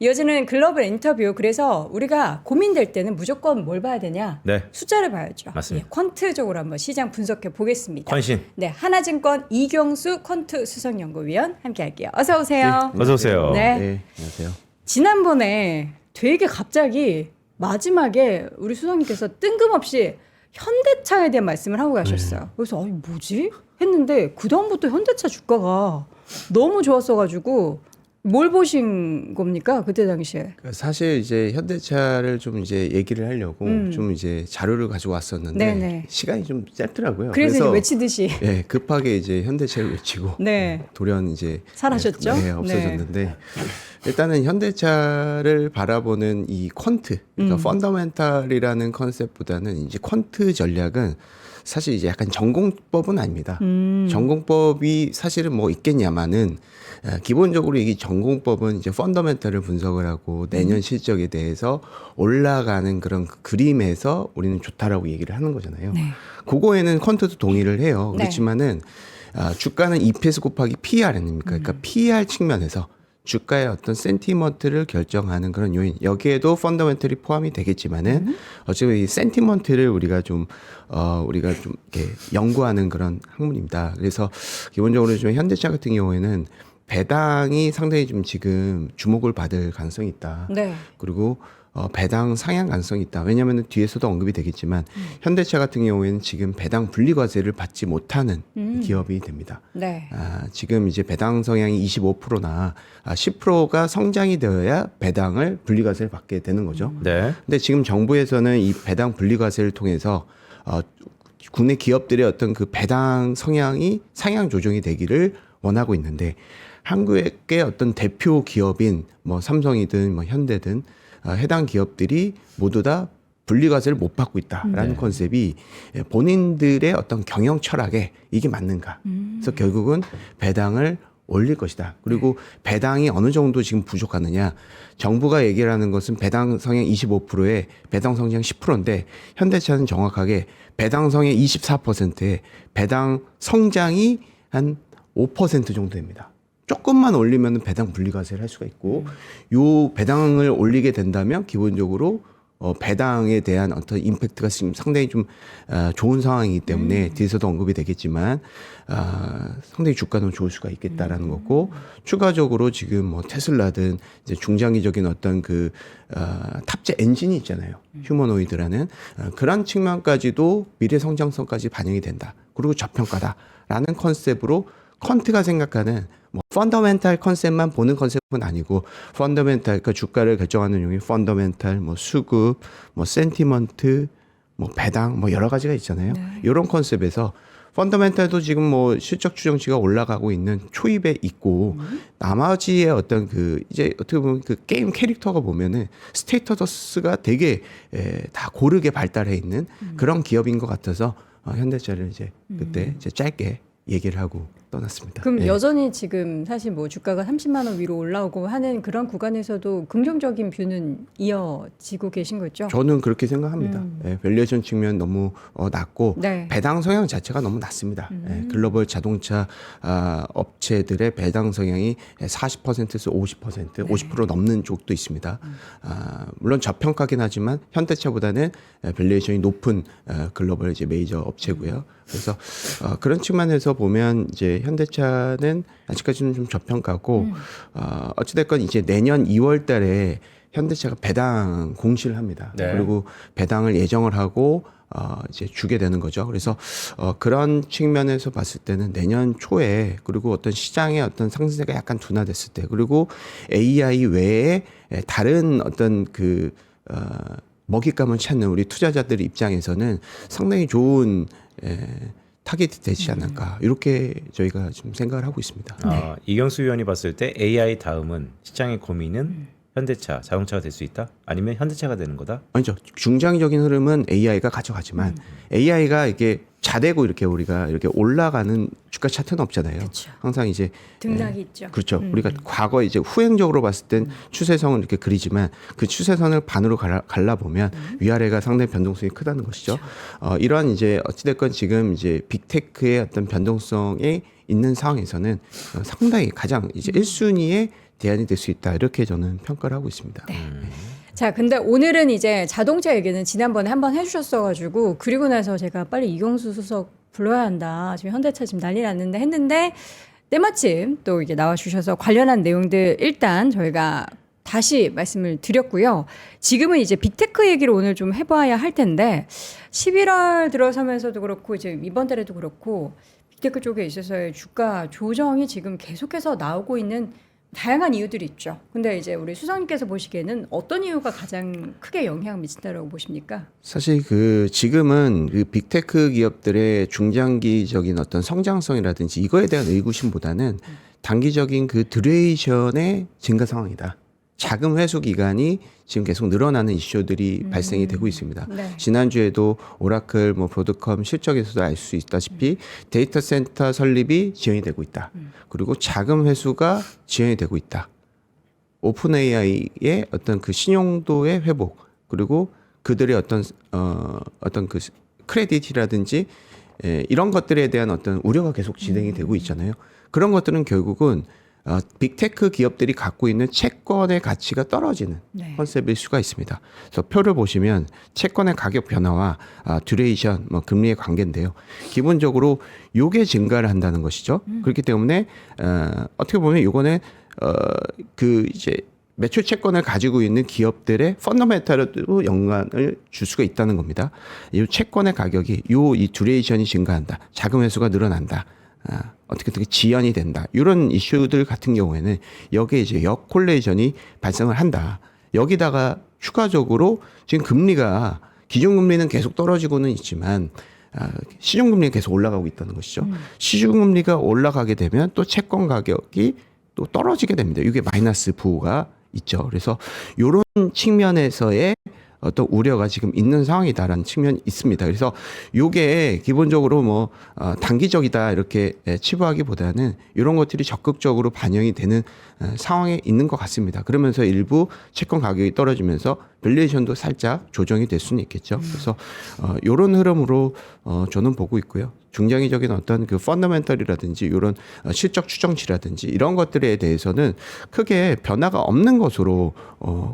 이어지는 글로벌 인터뷰. 그래서 우리가 고민될 때는 무조건 뭘 봐야 되냐? 네. 숫자를 봐야죠. 맞습니다. 예, 퀀트적으로 한번 시장 분석해 보겠습니다. 퀀신. 네, 하나증권 이경수 퀀트 수석연구위원 함께할게요. 어서 오세요. 어서 오세요. 네. 안녕하세요. 지난번에 되게 갑자기 마지막에 우리 수석님께서 뜬금없이 현대차에 대한 말씀을 하고 가셨어요. 그래서 아니 뭐지? 했는데 그다음부터 현대차 주가가 너무 좋았어가지고 뭘 보신 겁니까 그때 당시에? 사실 이제 현대차를 좀 이제 얘기를 하려고 좀 이제 자료를 가지고 왔었는데 네네. 시간이 좀 짧더라고요. 그래서 이제 외치듯이 예, 급하게 이제 현대차를 외치고 네. 돌연 이제 사라졌죠? 네, 없어졌는데 일단은 현대차를 바라보는 이 퀀트, 그러니까 펀더멘탈이라는 컨셉보다는 이제 퀀트 전략은 사실 이제 약간 전공법은 아닙니다. 전공법이 사실은 뭐 있겠냐마는 기본적으로 이 전공법은 이제 펀더멘탈을 분석을 하고 내년 실적에 대해서 올라가는 그런 그 그림에서 우리는 좋다라고 얘기를 하는 거잖아요. 네. 그거에는 퀀트도 동의를 해요. 네. 그렇지만은 주가는 EPS 곱하기 PER 아닙니까? 그러니까 PER 측면에서 주가의 어떤 센티먼트를 결정하는 그런 요인, 여기에도 펀더멘털이 포함이 되겠지만은 어차피 이 센티먼트를 우리가 좀 이렇게 연구하는 그런 학문입니다. 그래서 기본적으로 좀 현대차 같은 경우에는 배당이 상당히 좀 지금 주목을 받을 가능성이 있다. 네. 그리고 배당 상향 가능성이 있다. 왜냐하면 뒤에서도 언급이 되겠지만 현대차 같은 경우에는 지금 배당 분리과세를 받지 못하는 기업이 됩니다. 네. 지금 이제 배당 성향이 25%나 10%가 성장이 되어야 배당을 분리과세를 받게 되는 거죠. 네. 근데 지금 정부에서는 이 배당 분리과세를 통해서 국내 기업들의 어떤 그 배당 성향이 상향 조정이 되기를 원하고 있는데 한국의 어떤 대표 기업인 뭐 삼성이든 뭐 현대든 해당 기업들이 모두 다 분리과세를 못 받고 있다라는 컨셉이 본인들의 어떤 경영 철학에 이게 맞는가. 그래서 결국은 배당을 올릴 것이다. 그리고 배당이 어느 정도 지금 부족하느냐. 정부가 얘기를 하는 것은 배당 성향 25%에 배당 성장 10%인데 현대차는 정확하게 배당 성향 24%에 배당 성장이 한 5% 정도 됩니다. 조금만 올리면 배당 분리과세를 할 수가 있고 요 배당을 올리게 된다면 기본적으로 배당에 대한 어떤 임팩트가 지금 상당히 좀 좋은 상황이기 때문에 뒤에서도 언급이 되겠지만 상당히 주가는 좋을 수가 있겠다라는 거고 추가적으로 지금 뭐 테슬라든 이제 중장기적인 어떤 그 탑재 엔진이 있잖아요. 휴머노이드라는 그런 측면까지도 미래 성장성까지 반영이 된다. 그리고 저평가다라는 컨셉으로 퀀트가 생각하는 뭐 펀더멘탈 컨셉만 보는 컨셉은 아니고 펀더멘탈 그러니까 주가를 결정하는 용이 펀더멘탈 뭐 수급 뭐 센티먼트 뭐 배당 뭐 여러 가지가 있잖아요. 이런 컨셉에서 펀더멘탈도 지금 뭐 실적 추정치가 올라가고 있는 초입에 있고 나머지의 어떤 그 이제 어떻게 보면 그 게임 캐릭터가 보면은 스테이터스가 되게 다 고르게 발달해 있는 그런 기업인 것 같아서 현대차를 이제 그때 이제 짧게 얘기를 하고 떠났습니다. 그럼 예. 여전히 지금 사실 뭐 주가가 30만 원 위로 올라오고 하는 그런 구간에서도 긍정적인 뷰는 이어지고 계신 거죠? 저는 그렇게 생각합니다. 예, 밸류에이션 측면 너무 낮고 네. 배당 성향 자체가 너무 낮습니다. 예, 글로벌 자동차 업체들의 배당 성향이 40%에서 50%, 50% 넘는 쪽도 있습니다. 물론 저평가긴 하지만 현대차보다는 밸류에이션이 높은 글로벌 이제 메이저 업체고요. 그래서 그런 측면에서 보면 이제 현대차는 아직까지는 좀 저평가고 어찌됐건 이제 내년 2월달에 현대차가 배당 공시를 합니다. 네. 그리고 배당을 예정을 하고 이제 주게 되는 거죠. 그래서 그런 측면에서 봤을 때는 내년 초에 그리고 어떤 시장의 어떤 상승세가 약간 둔화됐을 때 그리고 AI 외에 다른 어떤 그 먹잇감을 찾는 우리 투자자들 입장에서는 상당히 좋은 타겟이 되지 않을까 이렇게 저희가 지금 생각을 하고 있습니다. 이경수 위원이 봤을 때 AI 다음은 시장의 고민은 현대차, 자동차가 될 수 있다? 아니면 현대차가 되는 거다? 아니죠. 중장기적인 흐름은 AI가 가져가지만 AI가 이게 자대고 이렇게 우리가 이렇게 올라가는 주가 차트는 없잖아요. 그쵸. 항상 이제 등락이 있죠. 그렇죠. 우리가 과거 이제 후행적으로 봤을 땐 추세선을 이렇게 그리지만 그 추세선을 반으로 갈라 보면 위아래가 상당히 변동성이 크다는 것이죠. 이러한 이제 어찌됐건 지금 이제 빅테크의 어떤 변동성이 있는 상황에서는 상당히 가장 이제 1순위의 대안이 될 수 있다 이렇게 저는 평가를 하고 있습니다. 네. 자, 근데 오늘은 이제 자동차 얘기는 지난번에 한번 해주셨어가지고 그리고 나서 제가 빨리 이경수 수석 불러야 한다. 지금 현대차 지금 난리 났는데 했는데 때마침 또 이게 나와주셔서 관련한 내용들 일단 저희가 다시 말씀을 드렸고요. 지금은 이제 빅테크 얘기를 오늘 좀 해봐야 할 텐데 11월 들어서면서도 그렇고 이제 이번 달에도 그렇고 빅테크 쪽에 있어서의 주가 조정이 지금 계속해서 나오고 있는 다양한 이유들이 있죠. 근데 이제 우리 수석님께서 보시기에는 어떤 이유가 가장 크게 영향을 미친다고 보십니까? 사실 그 지금은 그 빅테크 기업들의 중장기적인 어떤 성장성이라든지 이거에 대한 의구심보다는 단기적인 그 듀레이션의 증가 상황이다. 자금 회수 기간이 지금 계속 늘어나는 이슈들이 발생이 되고 있습니다. 네. 지난주에도 오라클, 뭐 브로드컴 실적에서도 알 수 있다시피 데이터 센터 설립이 지연이 되고 있다. 그리고 자금 회수가 지연이 되고 있다. 오픈 AI의 어떤 그 신용도의 회복, 그리고 그들의 어떤 그 크레딧이라든지 이런 것들에 대한 어떤 우려가 계속 진행이 되고 있잖아요. 그런 것들은 결국은 빅테크 기업들이 갖고 있는 채권의 가치가 떨어지는 네. 컨셉일 수가 있습니다. 그래서 표를 보시면 채권의 가격 변화와 듀레이션, 뭐 금리의 관계인데요. 기본적으로 요게 증가를 한다는 것이죠. 그렇기 때문에 어떻게 보면 요거는 그 이제 매출 채권을 가지고 있는 기업들의 펀더멘탈로 영향을 줄 수가 있다는 겁니다. 이 채권의 가격이 이 듀레이션이 증가한다. 자금 회수가 늘어난다. 어떻게 지연이 된다. 이런 이슈들 같은 경우에는 여기에 이제 역콜레이션이 발생을 한다. 여기다가 추가적으로 지금 금리가 기준금리는 계속 떨어지고는 있지만 시중금리가 계속 올라가고 있다는 것이죠. 시중금리가 올라가게 되면 또 채권 가격이 또 떨어지게 됩니다. 이게 마이너스 부호가 있죠. 그래서 이런 측면에서의 어떤 우려가 지금 있는 상황이다라는 측면이 있습니다. 그래서 이게 기본적으로 뭐 단기적이다 이렇게 치부하기보다는 이런 것들이 적극적으로 반영이 되는 상황에 있는 것 같습니다. 그러면서 일부 채권 가격이 떨어지면서 밸류에이션도 살짝 조정이 될 수는 있겠죠. 그래서 이런 흐름으로 저는 보고 있고요. 중장기적인 어떤 그 펀더멘털이라든지 이런 실적 추정치라든지 이런 것들에 대해서는 크게 변화가 없는 것으로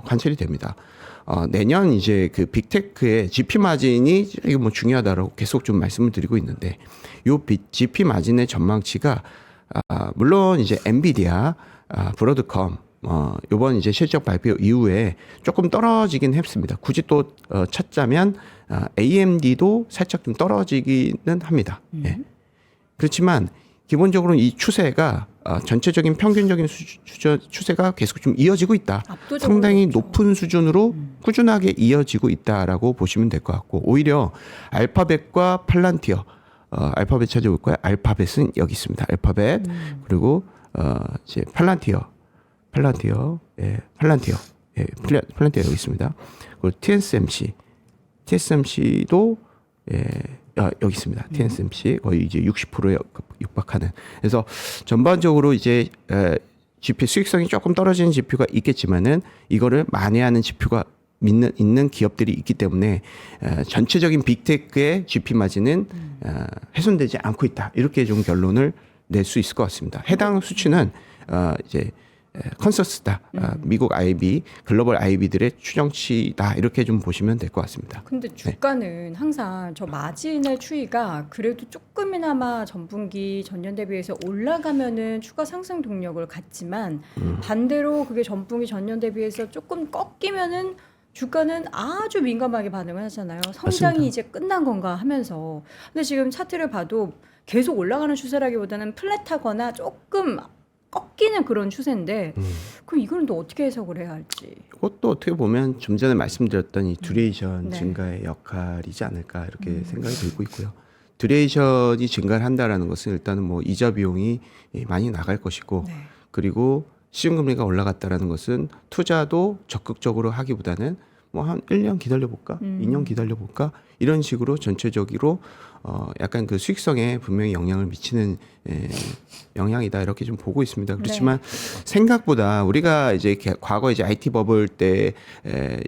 관찰이 됩니다. 내년 이제 그 빅테크의 GP 마진이 이거 뭐 중요하다라고 계속 좀 말씀을 드리고 있는데 요 GP 마진의 전망치가 물론 이제 엔비디아, 브로드컴 요번 이제 실적 발표 이후에 조금 떨어지긴 했습니다. 굳이 또 찾자면 AMD도 살짝 좀 떨어지기는 합니다. 예. 그렇지만 기본적으로 이 추세가 전체적인 평균적인 추세가 계속 좀 이어지고 있다. 상당히 그렇죠. 높은 수준으로 꾸준하게 이어지고 있다라고 보시면 될 것 같고 오히려 알파벳과 팔란티어 알파벳 찾아볼까요? 알파벳은 여기 있습니다. 알파벳 그리고 이제 팔란티어 예, 팔란티어 여기 있습니다. 그리고 TSMC도 예, 여기 있습니다. TSMC 거의 이제 60%에 육박하는. 그래서 전반적으로 이제 GPU 수익성이 조금 떨어지는 GPU가 있겠지만은 이거를 만회하는 GPU가 있는 기업들이 있기 때문에 전체적인 빅테크의 GP 마진은 훼손되지 않고 있다. 이렇게 좀 결론을 낼 수 있을 것 같습니다. 해당 수치는 이제 컨서스다. 미국 IB, 글로벌 IB들의 추정치다. 이렇게 좀 보시면 될 것 같습니다. 근데 주가는 항상 저 마진의 추이가 그래도 조금이나마 전분기 전년 대비해서 올라가면은 추가 상승 동력을 갖지만 반대로 그게 전분기 전년 대비해서 조금 꺾이면은 주가는 아주 민감하게 반응을 하잖아요. 성장이 맞습니다. 이제 끝난 건가 하면서. 근데 지금 차트를 봐도 계속 올라가는 추세라기보다는 플랫하거나 조금 꺾이는 그런 추세인데 그럼 이거는 또 어떻게 해석을 해야 할지. 이것도 어떻게 보면 좀 전에 말씀드렸던 이 듀레이션 네. 증가의 역할이지 않을까 이렇게 생각이 들고 있고요. 듀레이션이 증가를 한다라는 것은 일단은 뭐 이자 비용이 많이 나갈 것이고 네. 그리고 시중금리가 올라갔다라는 것은 투자도 적극적으로 하기보다는 뭐 한 1년 기다려볼까? 2년 기다려볼까? 이런 식으로 전체적으로 약간 그 수익성에 분명히 영향을 미치는 영향이다 이렇게 좀 보고 있습니다. 그렇지만 생각보다 우리가 이제 과거 이제 IT 버블 때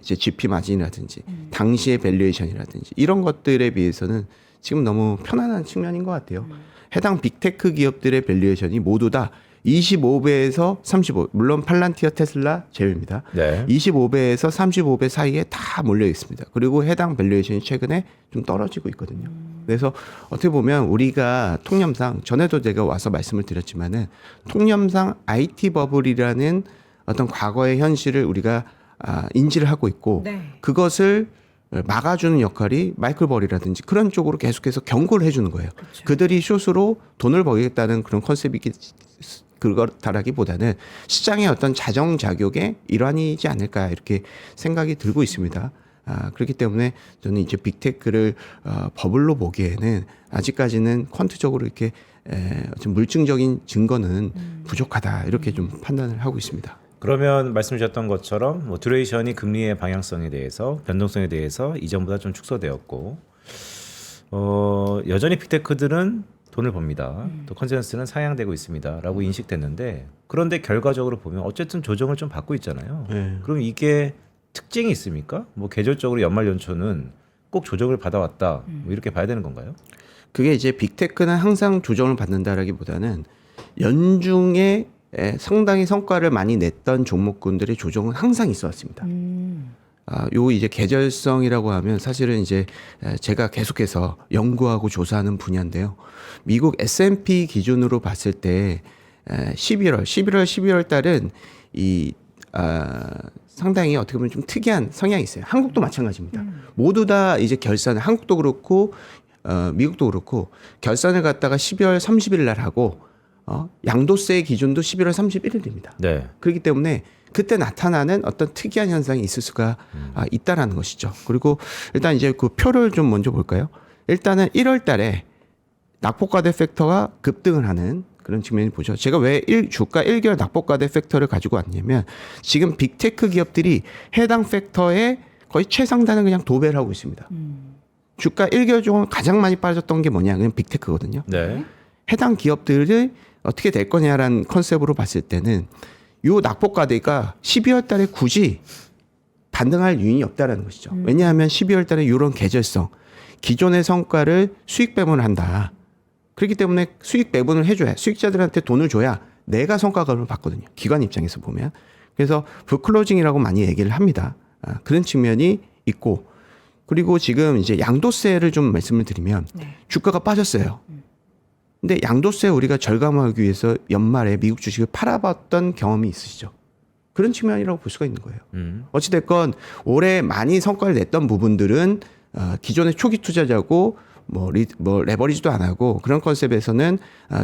이제 GP 마진이라든지 당시의 밸류에이션이라든지 이런 것들에 비해서는 지금 너무 편안한 측면인 것 같아요. 해당 빅테크 기업들의 밸류에이션이 모두 다 25배에서 35. 물론 팔란티어, 테슬라 제외입니다. 네. 25배에서 35배 사이에 다 몰려 있습니다. 그리고 해당 밸류에이션이 최근에 좀 떨어지고 있거든요. 그래서 어떻게 보면 우리가 통념상 전에도 제가 와서 말씀을 드렸지만은 통념상 IT 버블이라는 어떤 과거의 현실을 우리가 인지를 하고 있고 네. 그것을 막아주는 역할이 마이클 버리라든지 그런 쪽으로 계속해서 경고를 해주는 거예요. 그렇죠. 그들이 숏으로 돈을 벌겠다는 그런 컨셉이기 그거다라기보다는 시장의 어떤 자정작용의 일환이지 않을까 이렇게 생각이 들고 있습니다. 그렇기 때문에 저는 이제 빅테크를 버블로 보기에는 아직까지는 퀀트적으로 이렇게 좀 물증적인 증거는 부족하다 이렇게 좀 판단을 하고 있습니다. 그러면 말씀 주셨던 것처럼 뭐 듀레이션이 금리의 방향성에 대해서 변동성에 대해서 이전보다 좀 축소되었고 여전히 빅테크들은 돈을 법니다. 또 컨센서스는 상향되고 있습니다라고 인식됐는데 그런데 결과적으로 보면 어쨌든 조정을 좀 받고 있잖아요. 네. 그럼 이게 특징이 있습니까? 뭐 계절적으로 연말 연초는 꼭 조정을 받아왔다 뭐 이렇게 봐야 되는 건가요? 그게 이제 빅테크는 항상 조정을 받는다라기보다는 연중에 상당히 성과를 많이 냈던 종목군들의 조정은 항상 있어왔습니다. 요 이제 계절성이라고 하면 사실은 이제 제가 계속해서 연구하고 조사하는 분야인데요. 미국 S&P 기준으로 봤을 때 11월 달은 이 상당히 어떻게 보면 좀 특이한 성향이 있어요. 한국도 마찬가지입니다. 모두 다 이제 결산을 한국도 그렇고 미국도 그렇고 결산을 갖다가 12월 30일 날 하고 양도세 기준도 11월 31일입니다. 네. 그렇기 때문에 그때 나타나는 어떤 특이한 현상이 있을 수가 있다라는 것이죠. 그리고 일단 이제 그 표를 좀 먼저 볼까요? 일단은 1월 달에 낙폭과대 팩터가 급등을 하는 그런 측면을 보죠. 제가 왜 주가 1개월 낙폭과대 팩터를 가지고 왔냐면 지금 빅테크 기업들이 해당 팩터에 거의 최상단을 그냥 도배를 하고 있습니다. 주가 1개월 동안 가장 많이 빠졌던 게 뭐냐? 그냥 빅테크거든요. 네. 해당 기업들을 어떻게 될 거냐라는 컨셉으로 봤을 때는 요 낙폭과대가 12월 달에 굳이 반등할 유인이 없다라는 것이죠. 왜냐하면 12월 달에 이런 계절성, 기존의 성과를 수익 배분을 한다. 그렇기 때문에 수익 배분을 해줘야 수익자들한테 돈을 줘야 내가 성과급을 받거든요. 기관 입장에서 보면. 그래서 불클로징이라고 많이 얘기를 합니다. 그런 측면이 있고 그리고 지금 이제 양도세를 좀 말씀을 드리면 주가가 빠졌어요. 근데 양도세 우리가 절감하기 위해서 연말에 미국 주식을 팔아봤던 경험이 있으시죠? 그런 측면이라고 볼 수가 있는 거예요. 어찌됐건 올해 많이 성과를 냈던 부분들은 기존의 초기 투자자고 뭐 레버리지도 안 하고 그런 컨셉에서는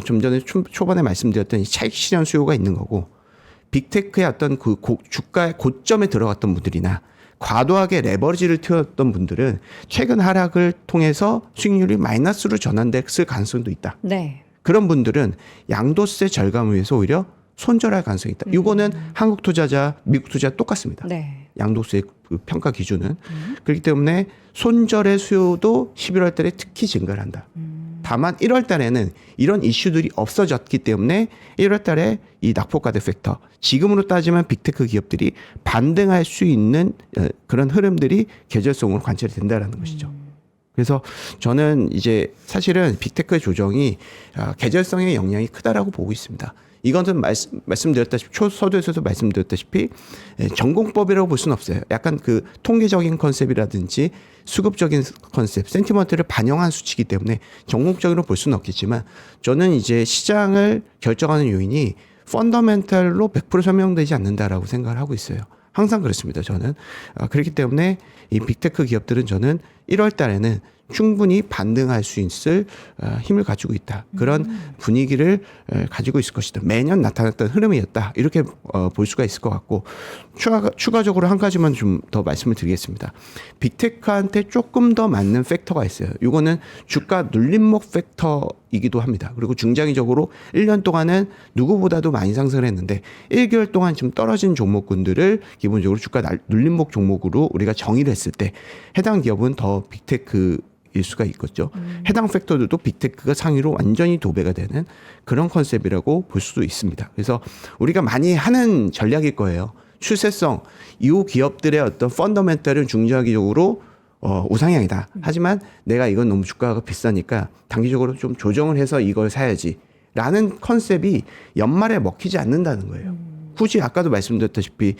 좀 전에 초반에 말씀드렸던 이 차익 실현 수요가 있는 거고 빅테크의 어떤 그 주가의 고점에 들어갔던 분들이나 과도하게 레버리지를 튀었던 분들은 최근 하락을 통해서 수익률이 마이너스로 전환됐을 가능성도 있다. 네. 그런 분들은 양도세 절감을 위해서 오히려 손절할 가능성이 있다. 이거는 한국 투자자, 미국 투자 똑같습니다. 네. 양도세 그 평가 기준은. 그렇기 때문에 손절의 수요도 11월 달에 특히 증가를 한다. 다만 1월 달에는 이런 이슈들이 없어졌기 때문에 1월 달에 이 낙폭과대 팩터, 지금으로 따지면 빅테크 기업들이 반등할 수 있는 그런 흐름들이 계절성으로 관찰이 된다는 것이죠. 그래서 저는 이제 사실은 빅테크의 조정이 계절성의 영향이 크다라고 보고 있습니다. 이것은 말씀드렸다시피 서두에서도 말씀드렸다시피 전공법이라고 볼 수는 없어요. 약간 그 통계적인 컨셉이라든지 수급적인 컨셉, 센티먼트를 반영한 수치이기 때문에 전공적으로 볼 수는 없겠지만 저는 이제 시장을 결정하는 요인이 펀더멘탈로 100% 설명되지 않는다라고 생각을 하고 있어요. 항상 그렇습니다. 저는 그렇기 때문에 이 빅테크 기업들은 저는 1월 달에는 충분히 반등할 수 있을 힘을 가지고 있다. 그런 분위기를 가지고 있을 것이다. 매년 나타났던 흐름이었다. 이렇게 볼 수가 있을 것 같고 추가적으로 한 가지만 좀 더 말씀을 드리겠습니다. 빅테크한테 조금 더 맞는 팩터가 있어요. 이거는 주가 눌림목 팩터이기도 합니다. 그리고 중장기적으로 1년 동안은 누구보다도 많이 상승을 했는데 1개월 동안 좀 떨어진 종목군들을 기본적으로 주가 눌림목 종목으로 우리가 정의를 했을 때 해당 기업은 더 빅테크 일 수가 있겠죠. 해당 팩터들도 빅테크가 상위로 완전히 도배가 되는 그런 컨셉이라고 볼 수도 있습니다. 그래서 우리가 많이 하는 전략일 거예요. 추세성, 이 기업들의 어떤 펀더멘탈은 중장기적으로 우상향이다. 하지만 내가 이건 너무 주가가 비싸니까 단기적으로 좀 조정을 해서 이걸 사야지 라는 컨셉이 연말에 먹히지 않는다는 거예요. 굳이 아까도 말씀드렸다시피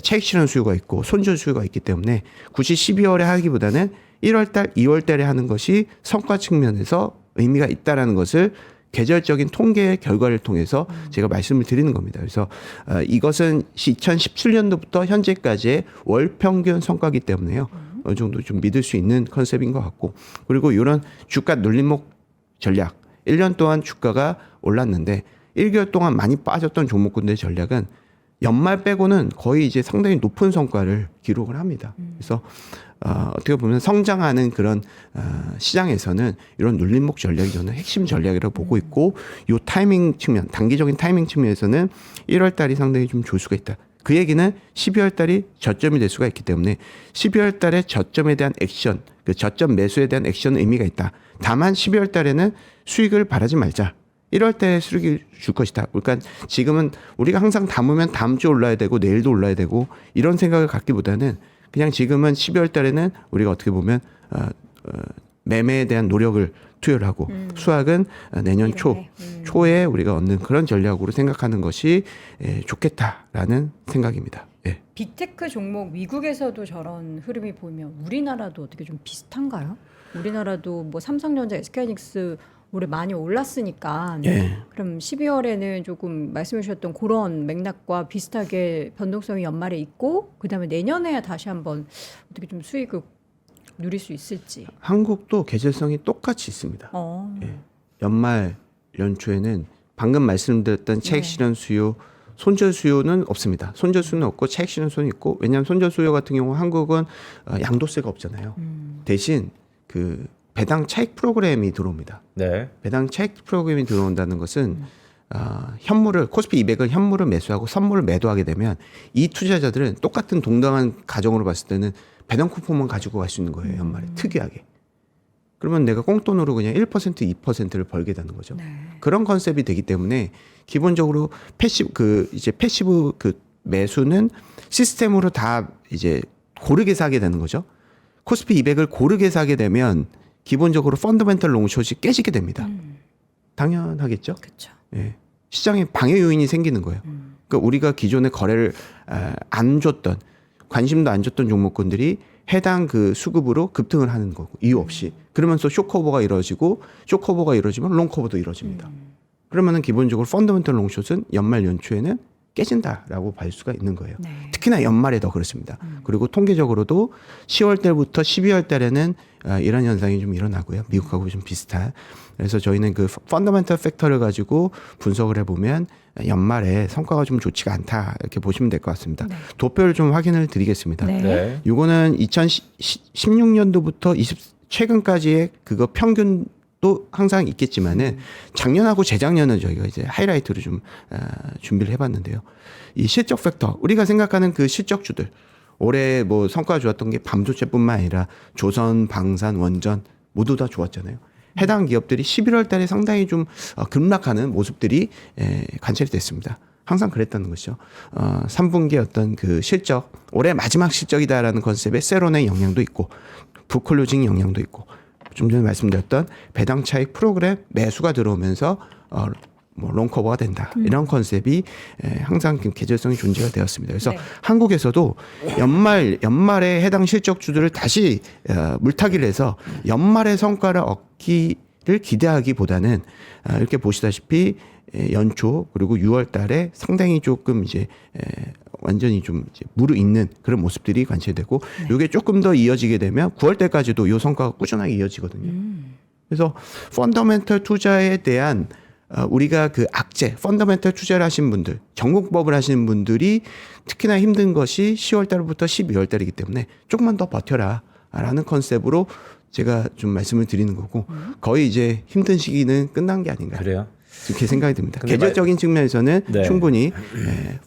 차익 실현 수요가 있고 손절 수요가 있기 때문에 굳이 12월에 하기보다는 1월달, 2월달에 하는 것이 성과 측면에서 의미가 있다라는 것을 계절적인 통계 결과를 통해서 제가 말씀을 드리는 겁니다. 그래서 이것은 2017년도부터 현재까지의 월 평균 성과이기 때문에요. 어느 정도 좀 믿을 수 있는 컨셉인 것 같고, 그리고 이런 주가 눌림목 전략, 1년 동안 주가가 올랐는데 1개월 동안 많이 빠졌던 종목군들의 전략은 연말 빼고는 거의 이제 상당히 높은 성과를 기록을 합니다. 그래서 어떻게 보면 성장하는 그런 시장에서는 이런 눌림목 전략이 저는 핵심 전략이라고 보고 있고, 요 타이밍 측면, 단기적인 타이밍 측면에서는 1월 달이 상당히 좀 좋을 수가 있다. 그 얘기는 12월 달이 저점이 될 수가 있기 때문에 12월 달에 저점에 대한 액션, 그 저점 매수에 대한 액션은 의미가 있다. 다만 12월 달에는 수익을 바라지 말자. 1월 달에 수익을 줄 것이다. 그러니까 지금은 우리가 항상 담으면 다음 주 올라야 되고 내일도 올라야 되고 이런 생각을 갖기보다는 그냥 지금은 12월 달에는 우리가 어떻게 보면 매매에 대한 노력을 투여를 하고 수확은 내년 초에 우리가 얻는 그런 전략으로 생각하는 것이 좋겠다라는 생각입니다. 예. 빅테크 종목 미국에서도 저런 흐름이 보이면 우리나라도 어떻게 좀 비슷한가요? 우리나라도 뭐 삼성전자, SK하이닉스 올해 많이 올랐으니까 예. 그럼 12월에는 조금 말씀해 주셨던 그런 맥락과 비슷하게 변동성이 연말에 있고 그다음에 내년에야 다시 한번 어떻게 좀 수익을 누릴 수 있을지. 한국도 계절성이 똑같이 있습니다. 예. 연말 연초에는 방금 말씀드렸던 차익 실현 수요, 손절 수요는 없습니다. 손절 수요는 없고 차익 실현 수요는 있고, 왜냐하면 손절 수요 같은 경우 한국은 양도세가 없잖아요. 대신 그 배당 차익 프로그램이 들어옵니다. 네. 배당 차익 프로그램이 들어온다는 것은 현물을 코스피 200을 현물을 매수하고 선물을 매도하게 되면 이 투자자들은 똑같은 동등한 가정으로 봤을 때는 배당 쿠폰만 가지고 갈 수 있는 거예요. 연말에 특이하게. 그러면 내가 꽁돈으로 그냥 1% 2%를 벌게 되는 거죠. 네. 그런 컨셉이 되기 때문에 기본적으로 패시브 그 매수는 시스템으로 다 이제 고르게 사게 되는 거죠. 코스피 200을 고르게 사게 되면 기본적으로 펀더멘털 롱숏이 깨지게 됩니다. 당연하겠죠. 그렇죠. 예. 시장에 방해 요인이 생기는 거예요. 그러니까 우리가 기존에 거래를 안 줬던, 관심도 안 줬던 종목군들이 해당 그 수급으로 급등을 하는 거고, 이유 없이. 그러면서 쇼커버가 이루어지고, 쇼커버가 이루어지면 롱커버도 이루어집니다. 그러면은 기본적으로 펀더멘털 롱숏은 연말 연초에는 깨진다라고 볼 수가 있는 거예요. 네. 특히나 연말에 더 그렇습니다. 그리고 통계적으로도 10월 달부터 12월 달에는 이런 현상이 좀 일어나고요. 미국하고 좀 비슷한. 그래서 저희는 그 펀더멘털 팩터를 가지고 분석을 해보면 연말에 성과가 좀 좋지가 않다 이렇게 보시면 될 것 같습니다. 네. 도표를 좀 확인을 드리겠습니다. 네. 네. 이거는 2016년도부터 최근까지의 그거 평균도 항상 있겠지만은 작년하고 재작년은 저희가 이제 하이라이트로 좀 준비를 해봤는데요. 이 실적 팩터, 우리가 생각하는 그 실적주들, 올해 뭐 성과가 좋았던 게 밤조체뿐만 아니라 조선, 방산, 원전 모두 다 좋았잖아요. 해당 기업들이 11월 달에 상당히 좀 급락하는 모습들이 관찰이 됐습니다. 항상 그랬다는 것이죠. 3분기 어떤 그 실적, 올해 마지막 실적이다라는 컨셉의 세론의 영향도 있고, 부클로징 영향도 있고, 좀 전에 말씀드렸던 배당 차익 프로그램 매수가 들어오면서 뭐 롱커버가 된다. 이런 컨셉이 항상 계절성이 존재가 되었습니다. 그래서 네. 한국에서도 연말에 해당 실적주들을 다시 물타기를 해서 연말의 성과를 얻기를 기대하기보다는 이렇게 보시다시피 연초 그리고 6월 달에 상당히 조금 이제 완전히 좀 이제 무르익는 그런 모습들이 관찰되고, 이게 조금 더 이어지게 되면 9월 달까지도 이 성과가 꾸준하게 이어지거든요. 그래서 펀더멘털 투자에 대한 우리가 그 악재, 펀더멘털 투자를 하신 분들, 전공법을 하시는 분들이 특히나 힘든 것이 10월 달부터 12월 달이기 때문에 조금만 더 버텨라 라는 컨셉으로 제가 좀 말씀을 드리는 거고, 거의 이제 힘든 시기는 끝난 게 아닌가. 그래요? 그렇게 생각이 듭니다. 근데 계절적인 측면에서는 네. 충분히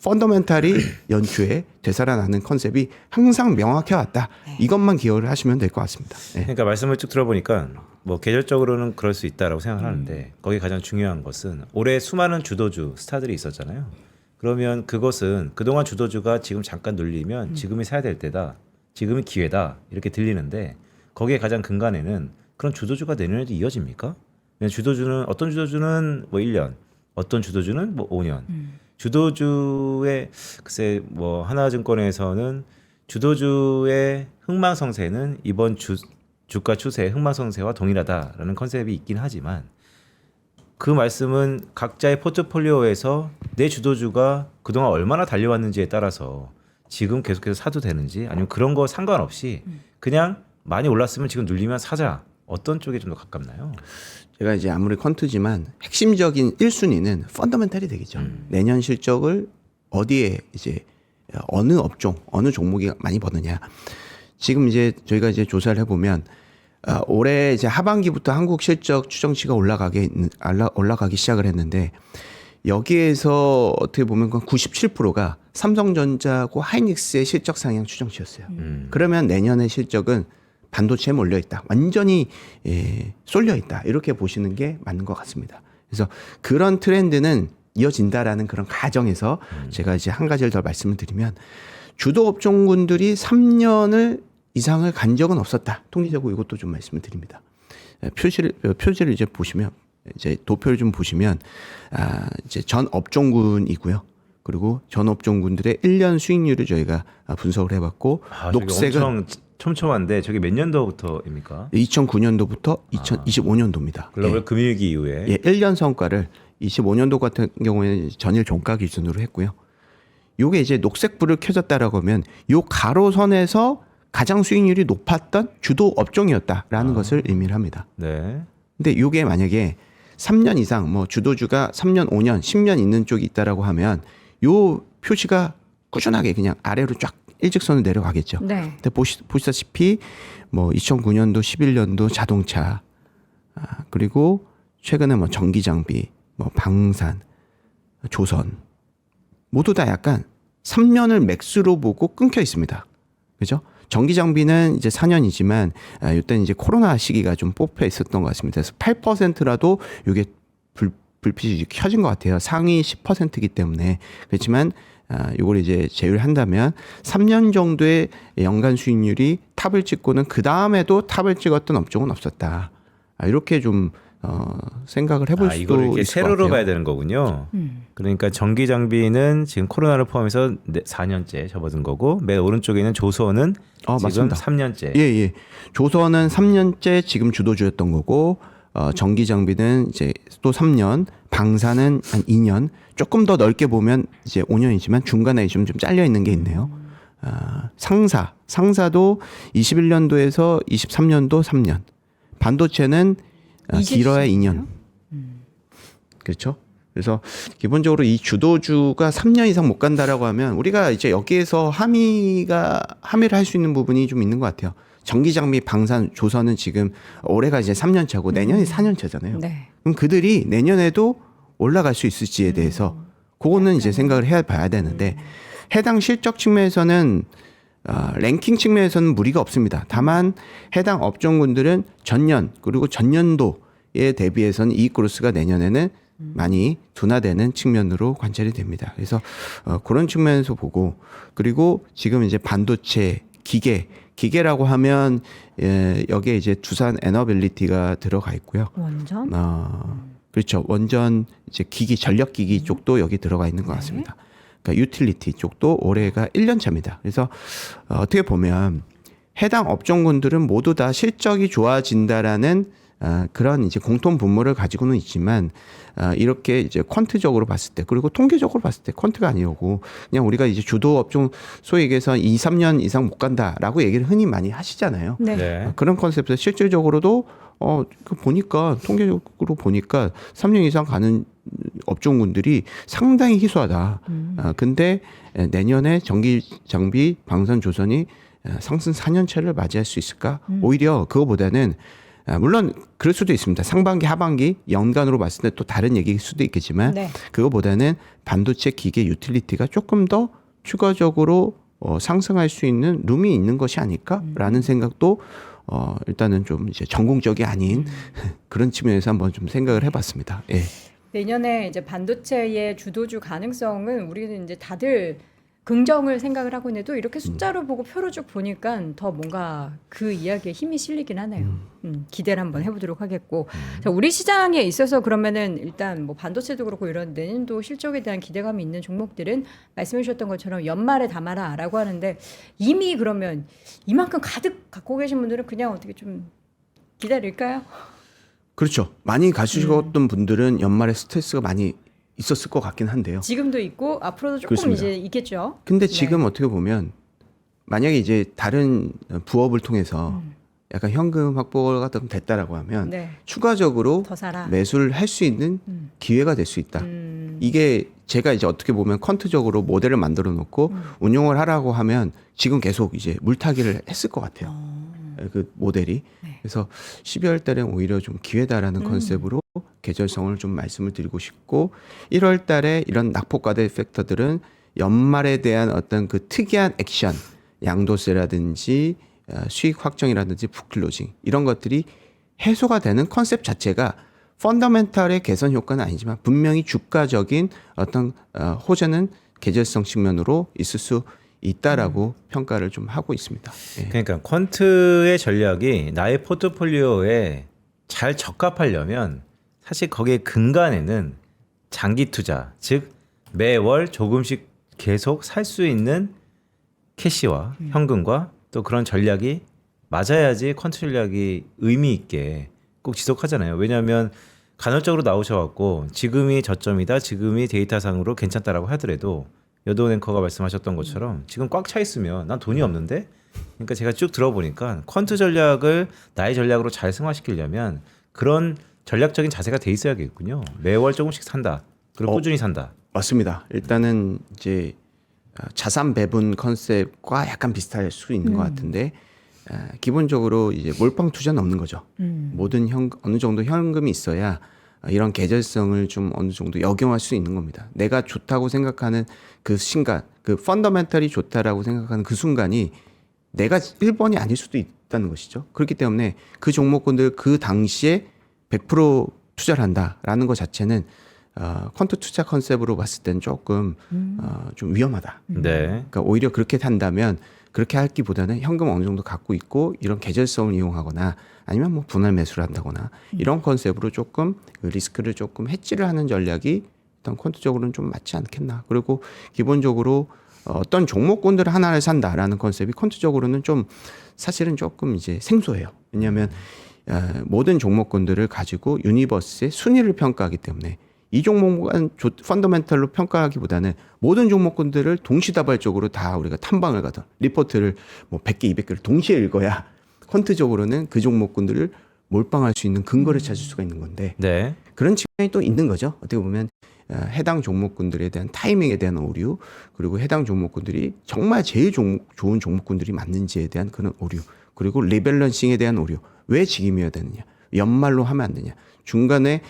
펀더멘탈이 연초에 되살아나는 컨셉이 항상 명확해 왔다. 이것만 기여를 하시면 될 것 같습니다. 네. 그러니까 말씀을 쭉 들어보니까 뭐 계절적으로는 그럴 수 있다라고 생각을 하는데, 거기 가장 중요한 것은 올해 수많은 주도주 스타들이 있었잖아요. 그러면 그것은 그동안 주도주가 지금 잠깐 눌리면 지금이 사야 될 때다, 지금이 기회다 이렇게 들리는데, 거기에 가장 근간에는 그런 주도주가 내년에도 이어집니까? 주도주는 어떤 주도주는 뭐 1년, 어떤 주도주는 뭐 5년. 주도주의 글쎄 뭐 하나증권에서는 주도주의 흥망성쇠는 이번 주가 추세의 흥망성쇠와 동일하다라는 컨셉이 있긴 하지만 그 말씀은 각자의 포트폴리오에서 내 주도주가 그동안 얼마나 달려왔는지에 따라서 지금 계속해서 사도 되는지 아니면 그런 거 상관없이 그냥 많이 올랐으면 지금 눌리면 사자. 어떤 쪽에 좀 더 가깝나요? 제가 이제 아무리 퀀트지만 핵심적인 1순위는 펀더멘탈이 되겠죠. 내년 실적을 어디에 이제 어느 업종, 어느 종목이 많이 버느냐. 지금 이제 저희가 이제 조사를 해보면 올해 이제 하반기부터 한국 실적 추정치가 올라가기 시작을 했는데 여기에서 어떻게 보면 97%가 삼성전자고 하이닉스의 실적 상향 추정치였어요. 그러면 내년의 실적은 반도체에 몰려 있다. 완전히 쏠려 있다. 이렇게 보시는 게 맞는 것 같습니다. 그래서 그런 트렌드는 이어진다라는 그런 가정에서 제가 이제 한 가지를 더 말씀을 드리면 주도 업종군들이 3년을 이상을 간 적은 없었다. 통계적으로 이것도 좀 말씀을 드립니다. 표지를 이제 보시면 이제 도표를 좀 보시면 이제 전 업종군이고요. 그리고 전 업종군들의 1년 수익률을 저희가 분석을 해봤고 녹색은 엄청 촘촘한데 저게 몇 년도부터입니까? 2009년도부터 2025년도입니다. 글로벌 금융위기 이후에. 예, 1년 성과를 25년도 같은 경우에는 전일 종가 기준으로 했고요. 요게 이제 녹색불을 켜졌다라고 하면 요 가로선에서 가장 수익률이 높았던 주도 업종이었다라는 것을 의미를 합니다. 네. 근데 요게 만약에 3년 이상 뭐 주도주가 3년, 5년, 10년 있는 쪽이 있다라고 하면 요 표시가 꾸준하게 그냥 아래로 쫙 일직선으로 내려가겠죠. 네. 근데 보시다시피 뭐 2009년도, 11년도 자동차 그리고 최근에 뭐 전기 장비, 뭐 방산, 조선 모두 다 약간 3년을 맥스로 보고 끊겨 있습니다. 그죠? 전기 장비는 이제 4년이지만 이때는 이제 코로나 시기가 좀 뽑혀 있었던 것 같습니다. 그래서 8%라도 이게 불빛이 켜진 것 같아요. 상위 10%이기 때문에. 그렇지만 이걸 이제 제외한다면 3년 정도의 연간 수익률이 탑을 찍고는 그 다음에도 탑을 찍었던 업종은 없었다. 이렇게 좀 생각을 해볼 수도 이거를 이렇게 있을 것 세로로 같아요. 봐야 되는 거군요. 그러니까 전기 장비는 지금 코로나를 포함해서 4년째 접어든 거고 맨 오른쪽에는 조선은 지금 맞습니다. 3년째. 예. 조선은 3년째 지금 주도주였던 거고 전기 장비는 이제 또 3년, 방사는 한 2년, 조금 더 넓게 보면 이제 5년이지만 중간에 좀 잘려 있는 게 있네요. 상사도 21년도에서 23년도 3년, 반도체는 길어야 2년. 그렇죠? 그래서 기본적으로 이 주도주가 3년 이상 못 간다라고 하면 우리가 이제 여기에서 함의를 할 수 있는 부분이 좀 있는 것 같아요. 전기장비, 방산, 조선은 지금 올해가 이제 3년 차고 내년이 4년 차잖아요. 네. 그럼 그들이 내년에도 올라갈 수 있을지에 대해서 그거는 이제 생각을 해봐야 되는데 해당 실적 측면에서는 랭킹 측면에서는 무리가 없습니다. 다만 해당 업종군들은 전년 그리고 전년도에 대비해서는 이익 그로스가 내년에는 많이 둔화되는 측면으로 관찰이 됩니다. 그래서 그런 측면에서 보고 그리고 지금 이제 반도체, 기계라고 하면 여기에 이제 두산 에너빌리티가 들어가 있고요. 원전? 그렇죠. 원전 이제 기기, 전력 기기 쪽도 여기 들어가 있는 것 같습니다. 그러니까 유틸리티 쪽도 올해가 1년 차입니다. 그래서 어떻게 보면 해당 업종군들은 모두 다 실적이 좋아진다라는 그런 이제 공통 분모를 가지고는 있지만 이렇게 이제 퀀트적으로 봤을 때 그리고 통계적으로 봤을 때 퀀트가 아니고 그냥 우리가 이제 주도 업종 소위 얘기해서 2, 3년 이상 못 간다라고 얘기를 흔히 많이 하시잖아요. 네. 네. 그런 컨셉에서 실질적으로도 보니까 통계적으로 보니까 3년 이상 가는 업종군들이 상당히 희소하다. 근데 내년에 전기 장비 방산 조선이 상승 4년차를 맞이할 수 있을까? 오히려 그거보다는 물론 그럴 수도 있습니다. 상반기, 하반기 연간으로 봤을 때 또 다른 얘기일 수도 있겠지만 네. 그거보다는 반도체, 기계, 유틸리티가 조금 더 추가적으로 상승할 수 있는 룸이 있는 것이 아닐까라는 생각도 일단은 좀 이제 전공적이 아닌 그런 측면에서 한번 좀 생각을 해봤습니다. 예. 내년에 이제 반도체의 주도주 가능성은 우리는 이제 다들 긍정을 생각을 하고 있는데도 이렇게 숫자로 보고 표로 쭉 보니까 더 뭔가 그 이야기에 힘이 실리긴 하네요. 기대를 한번 해보도록 하겠고 자, 우리 시장에 있어서 그러면은 일단 뭐 반도체도 그렇고 이런 내년도 실적에 대한 기대감이 있는 종목들은 말씀해 주셨던 것처럼 연말에 담아라라고 하는데 이미 그러면 이만큼 가득 갖고 계신 분들은 그냥 어떻게 좀 기다릴까요? 그렇죠. 많이 가시셨던 분들은 연말에 스트레스가 많이 있었을 것 같긴 한데요. 지금도 있고 앞으로도 조금 그렇습니다. 이제 있겠죠. 근데 네. 지금 어떻게 보면 만약에 이제 다른 부업을 통해서 약간 현금 확보가 좀 됐다라고 하면 네. 추가적으로 더 사라. 매수를 할 수 있는 기회가 될 수 있다. 이게 제가 이제 어떻게 보면 퀀트적으로 모델을 만들어 놓고 운용을 하라고 하면 지금 계속 이제 물타기를 했을 것 같아요. 그 모델이. 네. 그래서 12월 달에 오히려 좀 기회다라는 컨셉으로 계절성을 좀 말씀을 드리고 싶고 1월 달에 이런 낙폭과대 팩터들은 연말에 대한 어떤 그 특이한 액션, 양도세라든지 수익 확정이라든지 풋클로징 이런 것들이 해소가 되는 컨셉 자체가 펀더멘탈의 개선 효과는 아니지만 분명히 주가적인 어떤 호재는 계절성 측면으로 있을 수 있다라고 평가를 좀 하고 있습니다. 예. 그러니까 퀀트의 전략이 나의 포트폴리오에 잘 적합하려면 사실 거기에 근간에는 장기 투자, 즉 매월 조금씩 계속 살 수 있는 캐시와 현금과 또 그런 전략이 맞아야지 퀀트 전략이 의미 있게 꼭 지속하잖아요. 왜냐하면 간헐적으로 나오셔갖고 지금이 저점이다, 지금이 데이터상으로 괜찮다라고 하더라도 여도운 앵커가 말씀하셨던 것처럼 지금 꽉 차 있으면 난 돈이 없는데, 그러니까 제가 쭉 들어보니까 퀀트 전략을 나의 전략으로 잘 승화시키려면 그런 전략적인 자세가 돼 있어야겠군요. 매월 조금씩 산다, 그리고 꾸준히 산다. 맞습니다. 일단은 이제 자산 배분 컨셉과 약간 비슷할 수 있는 것 같은데 기본적으로 이제 몰빵 투자는 없는 거죠. 모든 어느 정도 현금이 있어야 이런 계절성을 좀 어느 정도 역용할 수 있는 겁니다. 내가 좋다고 생각하는 그 순간, 그 펀더멘탈이 좋다라고 생각하는 그 순간이 내가 1번이 아닐 수도 있다는 것이죠. 그렇기 때문에 그 종목군들 그 당시에 100% 투자를 한다라는 것 자체는 퀀트 투자 컨셉으로 봤을 땐 조금 좀 위험하다. 네. 그러니까 오히려 그렇게 한다면 그렇게 하기보다는 현금 어느 정도 갖고 있고 이런 계절성을 이용하거나 아니면 뭐 분할 매수를 한다거나 이런 컨셉으로 조금 그 리스크를 조금 해지를 하는 전략이 일단 퀀트적으로는 좀 맞지 않겠나. 그리고 기본적으로 어떤 종목군들을 하나를 산다라는 컨셉이 퀀트적으로는 좀 사실은 조금 이제 생소해요. 왜냐하면 모든 종목군들을 가지고 유니버스의 순위를 평가하기 때문에 이 종목은 펀더멘탈로 평가하기보다는 모든 종목군들을 동시다발적으로 다 우리가 탐방을 가던 리포트를 뭐 100개, 200개를 동시에 읽어야 퀀트적으로는 그 종목군들을 몰빵할 수 있는 근거를 찾을 수가 있는 건데 네. 그런 측면이 또 있는 거죠. 어떻게 보면 해당 종목군들에 대한 타이밍에 대한 오류, 그리고 해당 종목군들이 정말 제일 좋은 종목군들이 맞는지에 대한 그런 오류, 그리고 리밸런싱에 대한 오류. 왜 지금이어야 되느냐? 연말로 하면 안 되냐? 중간에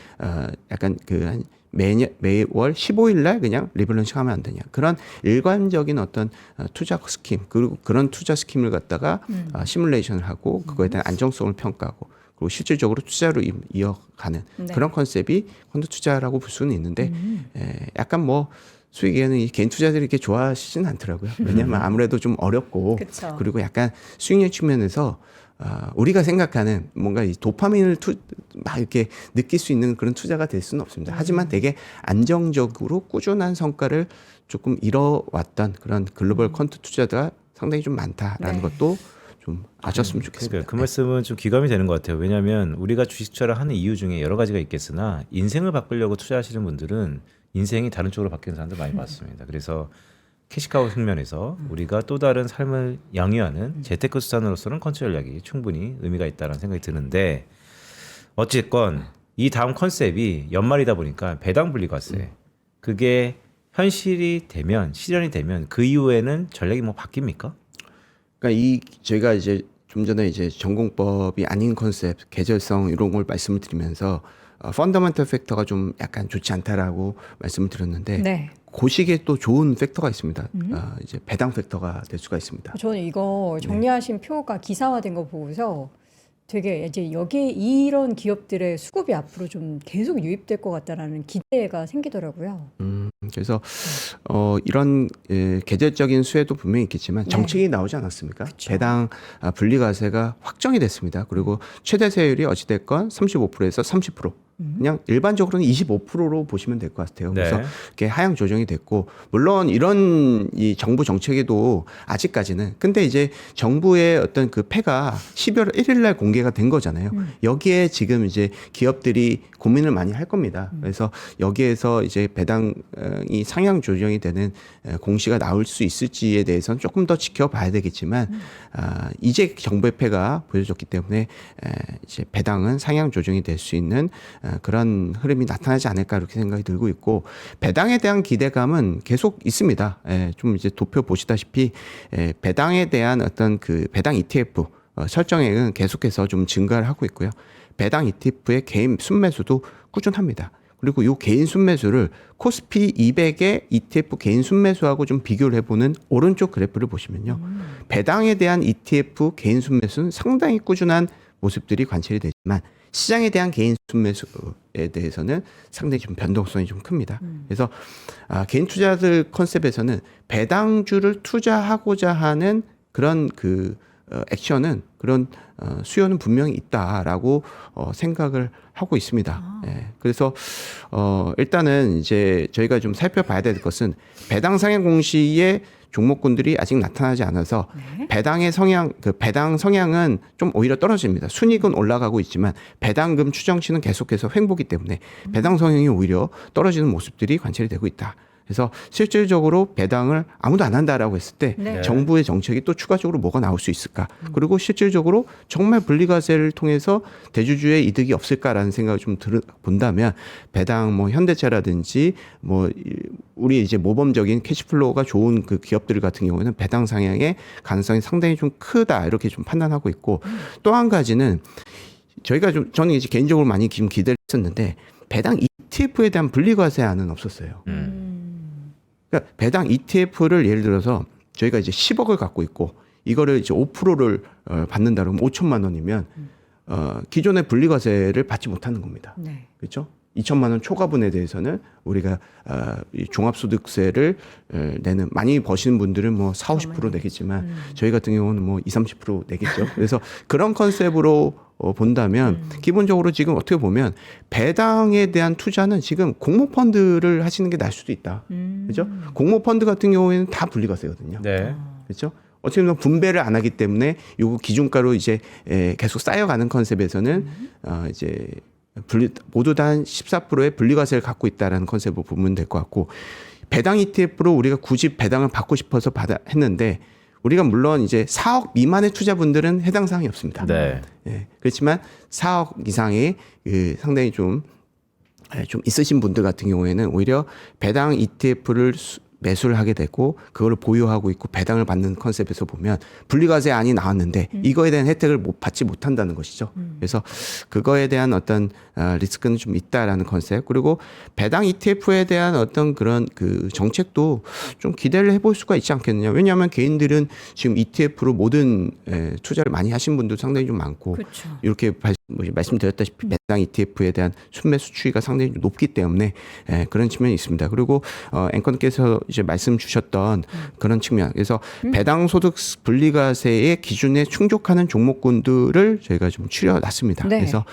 약간 그 한 매월 15일 날 그냥 리밸런싱 하면 안 되냐? 그런 일관적인 어떤 투자 스킴, 그리고 그런 투자 스킴을 갖다가 시뮬레이션을 하고 그거에 대한 안정성을 평가하고 그리고 실질적으로 투자로 이어가는 네. 그런 컨셉이 펀드 투자라고 볼 수는 있는데 약간 뭐 수익에는 이 개인 투자들이 이렇게 좋아하시진 않더라고요. 왜냐하면 아무래도 좀 어렵고 그쵸. 그리고 약간 수익률 측면에서 우리가 생각하는 뭔가 이 도파민을 막 이렇게 느낄 수 있는 그런 투자가 될 수는 없습니다. 하지만 되게 안정적으로 꾸준한 성과를 조금 이뤄왔던 그런 글로벌 퀀트 투자가 상당히 좀 많다라는 네. 것도 좀 아셨으면 좋겠습니다. 그러니까 그 말씀은 좀 귀감이 되는 것 같아요. 왜냐하면 우리가 주식 투자를 하는 이유 중에 여러 가지가 있겠으나 인생을 바꾸려고 투자하시는 분들은 인생이 다른 쪽으로 바뀌는 사람들 많이 봤습니다. 그래서 캐시카우 측면에서 우리가 또 다른 삶을 양유하는 재테크 수단으로서는 퀀트 전략이 충분히 의미가 있다는 생각이 드는데, 어쨌건 이 다음 컨셉이 연말이다 보니까 배당 분리과세, 그게 현실이 되면, 실현이 되면 그 이후에는 전략이 뭐 바뀝니까? 그러니까 저희가 이제 좀 전에 이제 전공법이 아닌 컨셉, 계절성 이런 걸 말씀을 드리면서 펀더멘털 팩터가 좀 약간 좋지 않다라고 말씀을 드렸는데 네. 그 시기에 또 좋은 팩터가 있습니다. 이제 배당 팩터가 될 수가 있습니다. 저는 이거 정리하신 표가 기사화된 거 보고서 되게 이제 여기에 이런 기업들의 수급이 앞으로 좀 계속 유입될 것 같다라는 기대가 생기더라고요. 그래서 이런 계절적인 수혜도 분명히 있겠지만 정책이 나오지 않았습니까? 배당 분리과세가 확정이 됐습니다. 그리고 최대 세율이 어찌됐건 35%에서 30%. 그냥 일반적으로는 25%로 보시면 될 것 같아요. 그래서 네. 이렇게 하향 조정이 됐고, 물론 이런 이 정부 정책에도 아직까지는, 근데 이제 정부의 어떤 그 패가 12월 1일 날 공개가 된 거잖아요. 여기에 지금 이제 기업들이 고민을 많이 할 겁니다. 그래서 여기에서 이제 배당이 상향 조정이 되는 공시가 나올 수 있을지에 대해서는 조금 더 지켜봐야 되겠지만, 이제 정부의 패가 보여줬기 때문에 이제 배당은 상향 조정이 될 수 있는 그런 흐름이 나타나지 않을까 이렇게 생각이 들고 있고, 배당에 대한 기대감은 계속 있습니다. 좀 이제 도표 보시다시피 배당에 대한 어떤 그 배당 ETF 설정액은 계속해서 좀 증가를 하고 있고요. 배당 ETF의 개인 순매수도 꾸준합니다. 그리고 이 개인 순매수를 코스피 200의 ETF 개인 순매수하고 좀 비교를 해보는 오른쪽 그래프를 보시면요. 배당에 대한 ETF 개인 순매수는 상당히 꾸준한 모습들이 관찰이 되지만, 시장에 대한 개인 순매수에 대해서는 상당히 좀 변동성이 좀 큽니다. 그래서 개인 투자들 컨셉에서는 배당주를 투자하고자 하는 그런 그 액션은, 그런 수요는 분명히 있다라고 생각을 하고 있습니다. 그래서 일단은 이제 저희가 좀 살펴봐야 될 것은, 배당 상향 공시에 종목군들이 아직 나타나지 않아서 배당의 성향, 그 배당 성향은 좀 오히려 떨어집니다. 순이익은 올라가고 있지만 배당금 추정치는 계속해서 횡보기 때문에 배당 성향이 오히려 떨어지는 모습들이 관찰이 되고 있다. 그래서 실질적으로 배당을 아무도 안 한다라고 했을 때 정부의 정책이 또 추가적으로 뭐가 나올 수 있을까? 그리고 실질적으로 정말 분리과세를 통해서 대주주의 이득이 없을까라는 생각을 좀 본다면, 배당 뭐 현대차라든지 뭐 우리 이제 모범적인 캐시플로우가 좋은 그 기업들 같은 경우에는 배당 상향의 가능성이 상당히 좀 크다 이렇게 좀 판단하고 있고, 또 한 가지는 저희가 좀, 저는 이제 개인적으로 많이 좀 기대를 했었는데, 배당 ETF에 대한 분리과세안은 없었어요. 그러니까 배당 ETF를 예를 들어서 저희가 이제 10억을 갖고 있고 이거를 이제 5%를 받는다 그러면 5천만 원이면 기존의 분리과세를 받지 못하는 겁니다. 네. 그렇죠? 2천만 원 초과분에 대해서는 우리가 이 종합소득세를 내는, 많이 버시는 분들은 뭐 4, 50% 내겠지만 저희 같은 경우는 뭐 20, 30% 내겠죠. 그래서 그런 컨셉으로 본다면 기본적으로 지금 어떻게 보면 배당에 대한 투자는 지금 공모펀드를 하시는 게 나을 수도 있다. 그렇죠? 공모펀드 같은 경우에는 다 분리과세거든요. 네. 그렇죠? 어떻게 보면 분배를 안 하기 때문에 요거 기준가로 이제 계속 쌓여가는 컨셉에서는 이제 모두 다 한 14%의 분리과세를 갖고 있다라는 컨셉으로 보면 될 것 같고, 배당 ETF로 우리가 굳이 배당을 받고 싶어서 했는데, 우리가 물론 이제 4억 미만의 투자분들은 해당 사항이 없습니다. 네. 그렇지만 4억 이상의 상당히 좀 있으신 분들 같은 경우에는 오히려 배당 ETF를 매수를 하게 되고 그걸 보유하고 있고 배당을 받는 컨셉에서 보면 분리과세안이 나왔는데 이거에 대한 혜택을 받지 못한다는 것이죠. 그래서 그거에 대한 어떤 리스크는 좀 있다라는 컨셉, 그리고 배당 ETF에 대한 어떤 그런 그 정책도 좀 기대를 해볼 수가 있지 않겠느냐. 왜냐하면 개인들은 지금 ETF로 모든 투자를 많이 하신 분도 상당히 좀 많고, 그렇죠. 이렇게 말씀드렸다시피 배당 ETF에 대한 순매수 추이가 상당히 높기 때문에 그런 측면이 있습니다. 그리고 앵커님께서 이제 말씀 주셨던 그런 측면, 그래서 배당 소득 분리과세의 기준에 충족하는 종목군들을 저희가 좀 추려놨습니다. 네. 그래서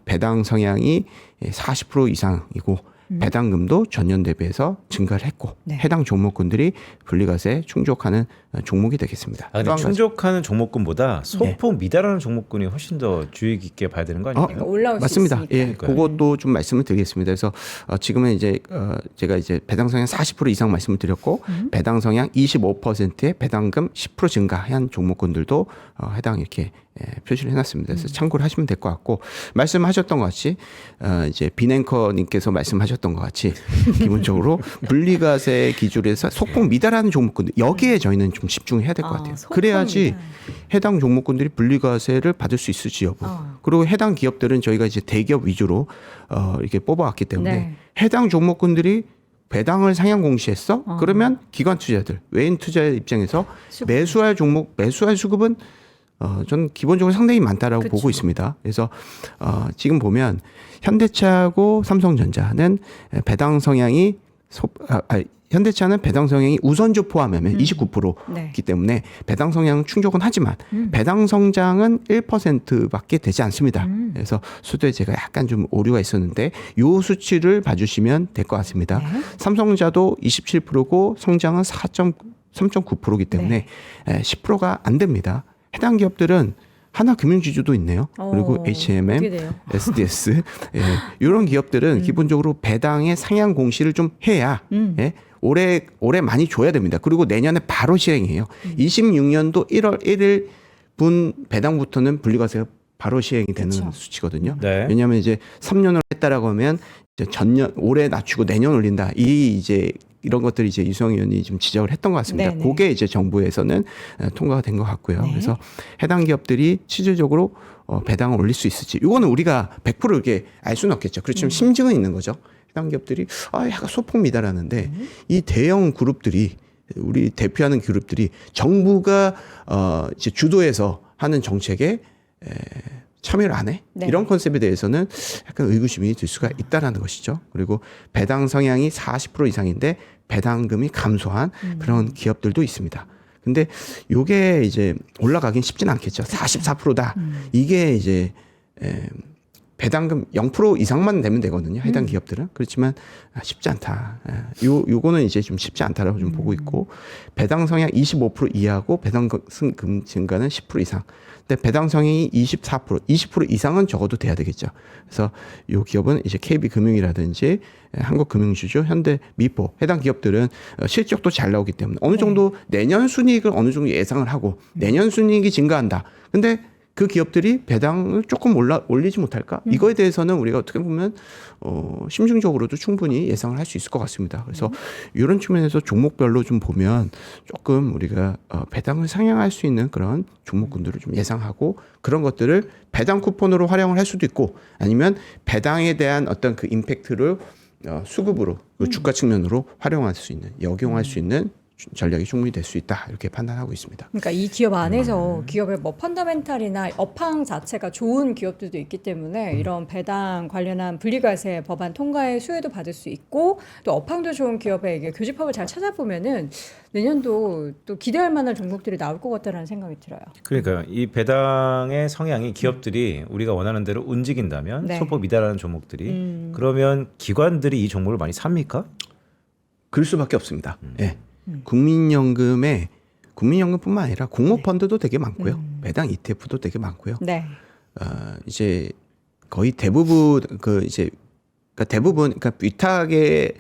배당 성향이 40% 이상이고 배당금도 전년 대비해서 증가를 했고 해당 종목군들이 분리과세에 충족하는 종목이 되겠습니다. 아, 근데 충족하는 종목군보다 소폭 미달하는 종목군이 훨씬 더 주의 깊게 봐야 되는 거 아닙니까? 올라올 맞습니다. 수 있으니까. 예, 그것도 좀 말씀을 드리겠습니다. 그래서 지금은 이제 제가 이제 배당 성향 40% 이상 말씀을 드렸고 배당 성향 25%의 배당금 10% 증가한 종목군들도 해당 이렇게 표시를 해놨습니다. 그래서 참고를 하시면 될 것 같고, 말씀하셨던 것 같이 이제 비냉커님께서 말씀하셨던 것 같이 기본적으로 분리과세 기준에서 소폭 미달하는 종목군들, 여기에 저희는 좀 집중해야 될 것 같아요. 그래야지 해당 종목군들이 분리과세를 받을 수 있을지 여부. 그리고 해당 기업들은 저희가 이제 대기업 위주로 이렇게 뽑아왔기 때문에 해당 종목군들이 배당을 상향 공시했어? 그러면 기관 투자들, 외인 투자의 입장에서 매수할 종목, 매수할 수급은 저는 기본적으로 상당히 많다라고 보고 있습니다. 그래서 지금 보면 현대차하고 삼성전자는 배당 성향이 현대차는 배당 성향이 우선주 포함하면 29%이기 네. 때문에 배당 성향 충족은 하지만 배당 성장은 1%밖에 되지 않습니다. 그래서 수도에 제가 약간 좀 오류가 있었는데 요 수치를 봐주시면 될 것 같습니다. 네. 삼성자도 27%고 성장은 3.9%이기 때문에 10%가 안 됩니다. 해당 기업들은 하나금융지주도 있네요. 그리고 어떻게 HMM, 돼요? SDS 이런 기업들은 기본적으로 배당의 상향 공시를 좀 해야 올해 많이 줘야 됩니다. 그리고 내년에 바로 시행해요. 26년도 1월 1일 분 배당부터는 분리과세가 바로 시행이 되는 그쵸. 수치거든요. 네. 왜냐하면 이제 3년을 했다라고 하면 이제 전년 올해 낮추고 내년 올린다. 이런 것들이 이제 유성 의원이 좀 지적을 했던 것 같습니다. 네네. 그게 이제 정부에서는 통과가 된 것 같고요. 네. 그래서 해당 기업들이 실질적으로 배당을 올릴 수 있을지 이거는 우리가 100% 이렇게 알 수는 없겠죠. 그렇지만 심증은 있는 거죠. 해당 기업들이 약간 소폭 미달하는데 이 대형 그룹들이 우리 대표하는 그룹들이 정부가 이제 주도해서 하는 정책에 참여를 안 해? 네. 이런 컨셉에 대해서는 약간 의구심이 들 수가 있다라는 것이죠. 그리고 배당 성향이 40% 이상인데 배당금이 감소한 그런 기업들도 있습니다. 근데 요게 이제 올라가긴 쉽진 않겠죠. 44%다. 이게 이제 배당금 0% 이상만 되면 되거든요. 해당 기업들은. 그렇지만 쉽지 않다. 요거는 이제 좀 쉽지 않다라고 좀 보고 있고 배당 성향 25% 이하고 배당금 증가는 10% 이상. 근데 배당 성향이 24%, 20% 이상은 적어도 돼야 되겠죠. 그래서 요 기업은 이제 KB금융이라든지 한국금융주주, 현대미포 해당 기업들은 실적도 잘 나오기 때문에 어느 정도 내년 순이익을 어느 정도 예상을 하고 내년 순이익이 증가한다. 근데 그 기업들이 배당을 조금 올리지 못할까? 이거에 대해서는 우리가 어떻게 보면 심층적으로도 충분히 예상을 할 수 있을 것 같습니다. 그래서 이런 측면에서 종목별로 좀 보면 조금 우리가 배당을 상향할 수 있는 그런 종목군들을 좀 예상하고 그런 것들을 배당 쿠폰으로 활용을 할 수도 있고 아니면 배당에 대한 어떤 그 임팩트를 수급으로 그 주가 측면으로 활용할 수 있는 역용할 수 있는 전략이 충분히 될 수 있다 이렇게 판단하고 있습니다. 그러니까 이 기업 안에서 기업의 뭐 펀더멘탈이나 업황 자체가 좋은 기업들도 있기 때문에 이런 배당 관련한 분리과세 법안 통과의 수혜도 받을 수 있고 또 업황도 좋은 기업의 교집합을 잘 찾아보면은 내년도 또 기대할 만한 종목들이 나올 것 같다라는 생각이 들어요. 그러니까 이 배당의 성향이 기업들이 우리가 원하는 대로 움직인다면 네. 소폭 미달하는 종목들이 그러면 기관들이 이 종목을 많이 삽니까? 그럴 수밖에 없습니다. 예. 국민연금뿐만 아니라 공모펀드도 되게 많고요. 배당 ETF도 되게 많고요. 네. 이제 거의 대부분 그러니까 위탁의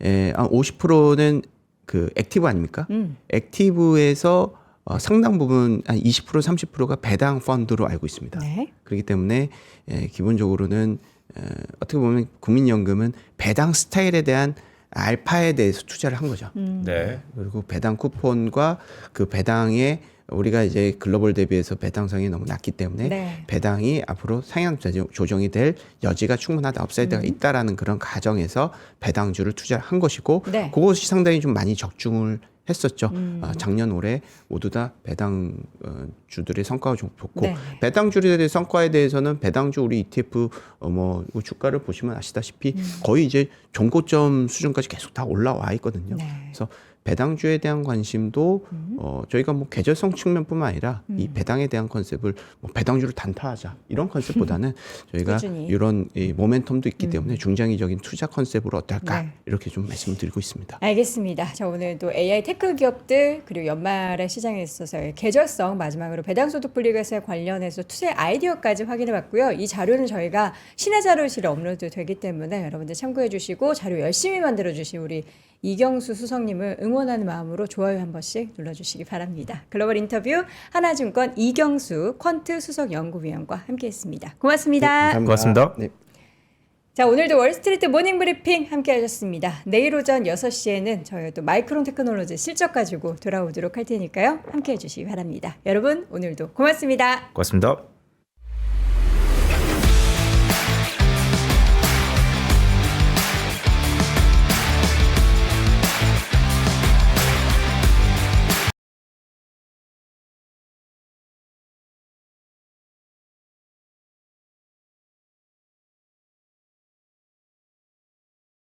한 50%는 그 액티브 아닙니까? 액티브에서 상당 부분 한 20% 30%가 배당 펀드로 알고 있습니다. 네. 그렇기 때문에 기본적으로는 어떻게 보면 국민연금은 배당 스타일에 대한 알파에 대해서 투자를 한 거죠. 네. 그리고 배당 쿠폰과 그 배당에 우리가 이제 글로벌 대비해서 배당성이 너무 낮기 때문에 네. 배당이 앞으로 상향 조정이 될 여지가 충분하다, 업사이드가 있다라는 그런 가정에서 배당주를 투자를 한 것이고 네. 그것이 상당히 좀 많이 적중을 했었죠. 작년 올해 모두 다 배당 주들의 성과가 좀 좋고 네. 배당주들의 성과에 대해서는 배당주 우리 ETF 주가를 보시면 아시다시피 거의 이제 종고점 수준까지 계속 다 올라와 있거든요. 네. 그래서 배당주에 대한 관심도 저희가 뭐 계절성 측면뿐만 아니라 이 배당에 대한 컨셉을 뭐 배당주를 단타하자 이런 컨셉보다는 저희가 꾸준히. 이런 이 모멘텀도 있기 때문에 중장기적인 투자 컨셉으로 어떨까 네. 이렇게 좀 말씀을 드리고 있습니다. 알겠습니다. 자, 오늘 또 AI 테크 기업들 그리고 연말의 시장에 있어서의 계절성 마지막으로 배당소득 분리과세 관련해서 투자 아이디어까지 확인해봤고요. 이 자료는 저희가 신의 자료실에 업로드 되기 때문에 여러분들 참고해주시고 자료 열심히 만들어주신 우리 이경수 수석님을 응원하는 마음으로 좋아요 한 번씩 눌러주시기 바랍니다. 글로벌 인터뷰 하나증권 이경수 퀀트 수석연구위원과 함께했습니다. 고맙습니다. 감사합니다. 고맙습니다. 네. 자, 오늘도 월스트리트 모닝 브리핑 함께 하셨습니다. 내일 오전 6시에는 저희 또 마이크론 테크놀로지 실적 가지고 돌아오도록 할 테니까요. 함께 해주시기 바랍니다. 여러분 오늘도 고맙습니다. 고맙습니다.